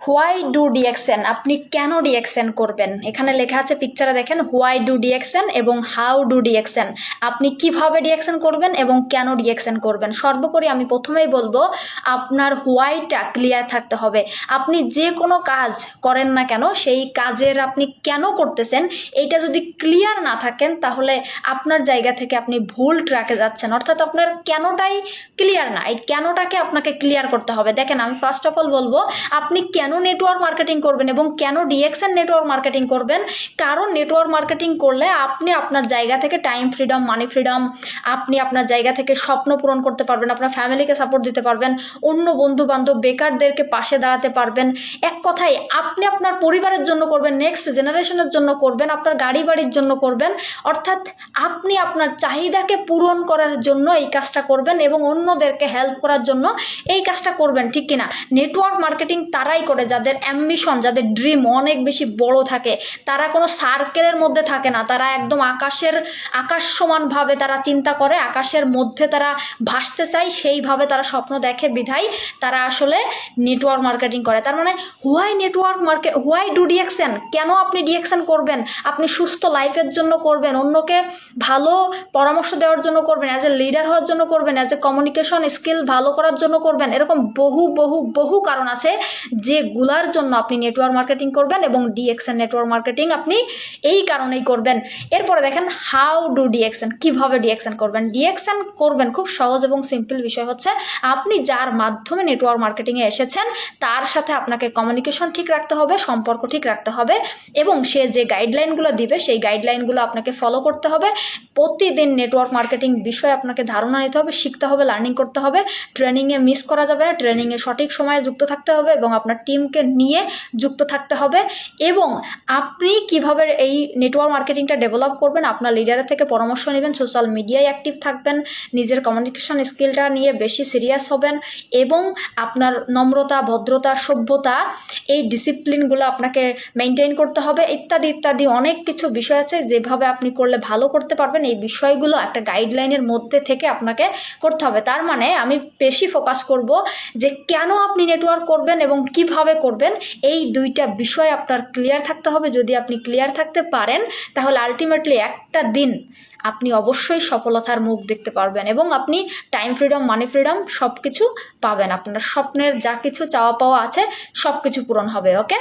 Why do DXN, আপনি কেন DXN করবেন? এখানে লেখা আছে, পিকচারে দেখেন, হোয়াই ডু ডিএক্সএন এবং হাউ ডু ডিএক্সএন। আপনি কিভাবে ডিএক্সএন করবেন এবং কেন ডিএক্সএন করবেন। সর্বোপরি আমি প্রথমেই বলবো, আপনার হোয়াইটা ক্লিয়ার থাকতে হবে। আপনি যে কোনো কাজ করেন না কেন, সেই কাজের আপনি কেন করতেছেন এইটা যদি ক্লিয়ার না থাকেন, তাহলে আপনার জায়গা থেকে আপনি ভুল ট্র্যাকে যাচ্ছেন। অর্থাৎ আপনার কেনটাই ক্লিয়ার না, এই কেনটাকে আপনাকে ক্লিয়ার করতে হবে। দেখেন, আমি ফার্স্ট অফ অল বলবো, আপনি কেন নেটওয়ার্ক মার্কেটিং করবেন এবং কেন ডিএক্সএন নেটওয়ার্ক মার্কেটিং করবেন। কারণ নেটওয়ার্ক মার্কেটিং করলে আপনি আপনার জায়গা থেকে টাইম ফ্রিডম, মানি ফ্রিডম, আপনি আপনার জায়গা থেকে স্বপ্ন পূরণ করতে পারবেন, আপনার ফ্যামিলিকে সাপোর্ট দিতে পারবেন, অন্য বন্ধু বান্ধব বেকারদেরকে পাশে দাঁড়াতে পারবেন। এক কথায় আপনি আপনার পরিবারের জন্য করবেন, নেক্সট জেনারেশনের জন্য করবেন, আপনার গাড়ি বাড়ির জন্য করবেন। অর্থাৎ আপনি আপনার চাহিদাকে পূরণ করার জন্য এই কাজটা করবেন এবং অন্যদেরকে হেল্প করার জন্য এই কাজটা করবেন, ঠিক কিনা? নেটওয়ার্ক মার্কেটিং তারাই করে যাদের অ্যাম্বিশন, যাদের ড্রিম অনেক বেশি বড় থাকে। তারা কোনো সার্কেলের মধ্যে থাকে না, তারা একদম আকাশ সমানভাবে তারা চিন্তা করে, আকাশের মধ্যে তারা ভাসতে চায়, সেইভাবে তারা স্বপ্ন দেখে, বিধায় তারা আসলে নেটওয়ার্ক মার্কেটিং করে। তার মানে হোয়াই ডু ডিএক্সএন, কেন আপনি ডিএক্সএন করবেন? আপনি সুস্থ লাইফের জন্য করবেন, অন্যকে ভালো পরামর্শ দেওয়ার জন্য করবেন, অ্যাজ এ লিডার হওয়ার জন্য করবেন, অ্যাজ এ কমিউনিকেশন স্কিল ভালো করার জন্য করবেন। এরকম বহু কারণ আছে যেগুলার জন্য আপনি নেটওয়ার্ক মার্কেটিং করবেন এবং ডিএক্সএন নেটওয়ার্ক মার্কেটিং আপনি এই কারণেই করবেন। এরপরে দেখেন, হাউ ডু ডিএক্সএন, কিভাবে ডিএক্সএন করবেন। ডিএক্সএন করবেন খুব সহজ এবং সিম্পল বিষয় হচ্ছে, আপনি যার মাধ্যমে নেটওয়ার্ক মার্কেটিংয়ে এসেছেন তার সাথে আপনাকে কমিউনিকেশন ঠিক রাখতে হবে, সম্পর্ক ঠিক রাখতে হবে এবং সে যে গাইডলাইনগুলো দিবে সেই গাইডলাইনগুলো আপনাকে ফলো করতে হবে। প্রতিদিন নেটওয়ার্ক মার্কেটিং বিষয়ে আপনাকে ধারণা নিতে হবে, শিখতে হবে, লার্নিং করতে হবে। ট্রেনিংয়ে মিস করা যাবে না, ট্রেনিংয়ে সঠিক সময়ে যুক্ত থাকতে হবে এবং আপনার টিমকে নিয়ে যুক্ত থাকতে হবে। এবং আপনি কিভাবে এই নেটওয়ার্ক মার্কেটিংটা ডেভেলপ করবেন, আপনার লিডারের থেকে পরামর্শ নেবেন, সোশ্যাল মিডিয়ায় অ্যাক্টিভ থাকবেন, নিজের কমিউনিকেশন স্কিলটা নিয়ে বেশি সিরিয়াস হবেন এবং আপনার নম্রতা, ভদ্রতা, সভ্যতা, এই ডিসিপ্লিনগুলো আপনাকে মেনটেন করতে হবে, ইত্যাদি ইত্যাদি অনেক কিছু বিষয় আছে যেভাবে আপনি করলে ভালো করতে পারবেন। এই বিষয়গুলো একটা গাইডলাইনের মধ্যে থেকে আপনাকে করতে হবে। তার মানে আমি বেশি ফোকাস করব যে কেন আপনি নেটওয়ার্ক করবেন এবং কিভাবে করবেন, এই দুইটা বিষয় আপনার ক্লিয়ার থাকতে হবে। যদি আপনি ক্লিয়ার থাকতে পারেন তাহলে আলটিমেটলি একটা দিন আপনি অবশ্যই সফলতার মুখ দেখতে পারবেন এবং আপনি টাইম ফ্রিডম, মানি ফ্রিডম সব কিছু পাবেন। আপনার স্বপ্নের যা কিছু চাওয়া পাওয়া আছে সব কিছু পূরণ হবে। ওকে।